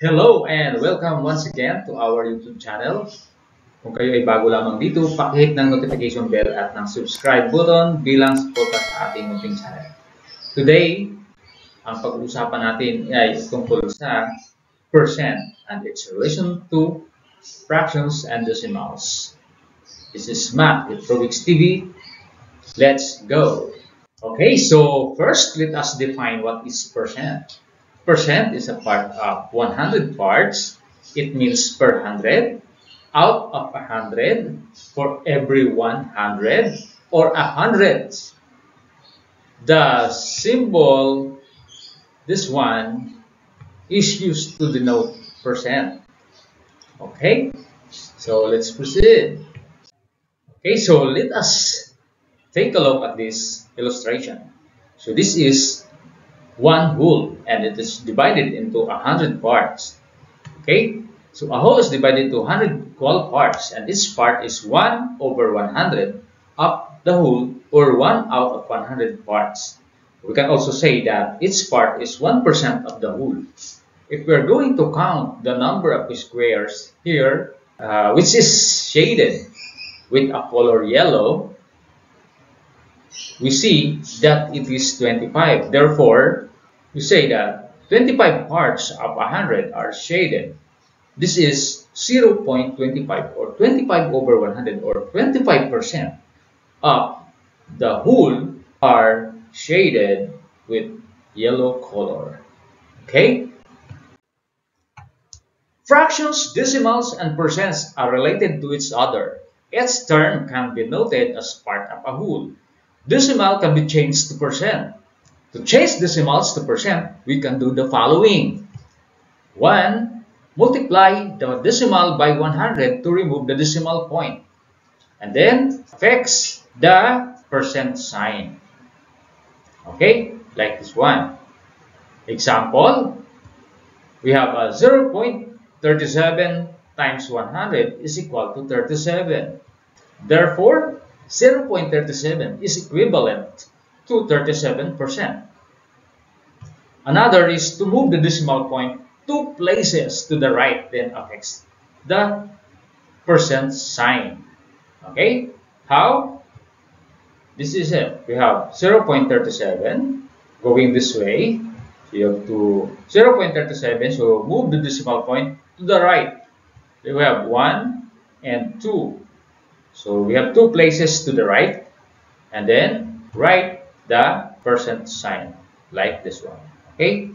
Hello and welcome once again to our YouTube channel. Kung kayo ay bago lamang dito, pakihit ng notification bell at ng subscribe button bilang suporta sa ating munting channel. Today, ang pag-uusapan natin ay tungkol sa percent and its relation to fractions and decimals. This is Matt with Probix TV. Let's go! Okay, so first let us define what is percent. Percent is a part of 100 parts. It means per 100, out of 100, for every 100, or 100. The symbol, this one, is used to denote percent. Okay, so let's proceed. Okay, so let us take a look at this illustration. So this is one whole, and it is divided into 100 parts. Okay, so a whole is divided into 100 equal parts, and this part is 1 over 100 of the whole, or 1 out of 100 parts. We can also say that each part is 1% of the whole. If we are going to count the number of squares here, which is shaded with a color yellow, we see that it is 25. Therefore, we say that 25 parts of 100 are shaded. This is 0.25 or 25 over 100 or 25% of the whole are shaded with yellow color. Okay? Fractions, decimals, and percents are related to each other. Each term can be noted as part of a whole. Decimal can be changed to percent. To change decimals to percent, we can do the following. 1. Multiply the decimal by 100 to remove the decimal point. And then fix the percent sign. Okay, like this one. Example, we have a 0.37 times 100 is equal to 37. Therefore, 0.37 is equivalent to 37%. Another is to move the decimal point 2 places to the right, then affix the percent sign. Okay? How? This is it. We have 0.37 going this way. So you have to 0.37, so move the decimal point to the right. We have 1 and 2. So we have 2 places to the right, and then write the percent sign like this one. Okay?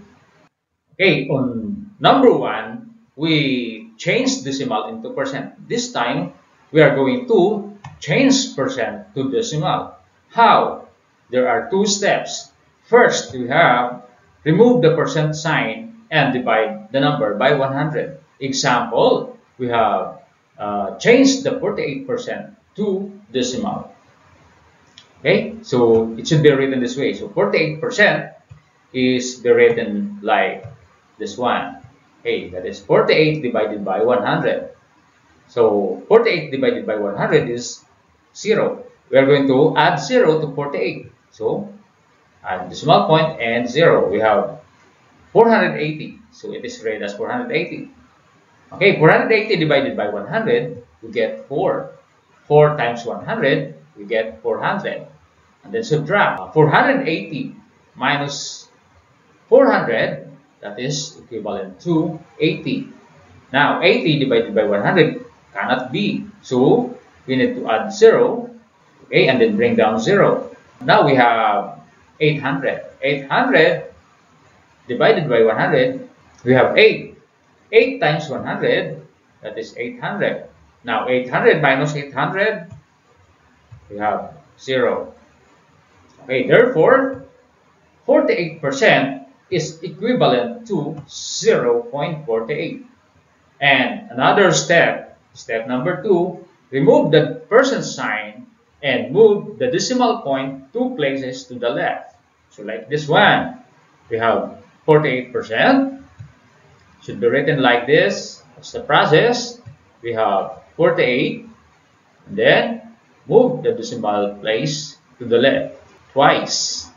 Okay, on number 1, we change decimal into percent. This time, we are going to change percent to decimal. How? There are 2 steps. First, we have remove the percent sign and divide the number by 100. Example, we have changed the 48% to decimal. Okay, so it should be written this way. So 48% is be written like this one. Okay, that is 48 divided by 100. So 48 divided by 100 is 0. We are going to add 0 to 48. So add decimal point and 0. We have 480. So it is read as 480. Okay, 480 divided by 100, we get 4. 4 times 100, we get 400. And then subtract 480 minus 400, that is equivalent to 80. Now, 80 divided by 100 cannot be. So, we need to add 0, okay, and then bring down 0. Now, we have 800. 800 divided by 100, we have 8. 8 times 100, that is 800. Now, 800 minus 800, we have 0. Okay, therefore, 48% is equivalent to 0.48. And another step, step number 2, remove the percent sign and move the decimal point 2 places to the left. So like this one, we have 48%. Should be written like this. That's the process. We have 48, and then move the decimal place to the left twice.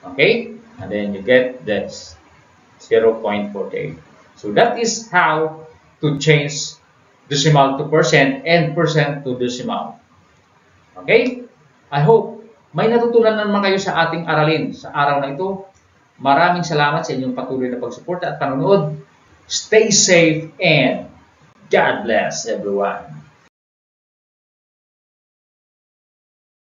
Okay, and then you get that 0.48. So that is how to change decimal to percent and percent to decimal. Okay? I hope may natutunan naman kayo sa ating aralin sa araw na ito. Maraming salamat sa inyong patuloy na pagsuporta at panonood. Stay safe and God bless everyone.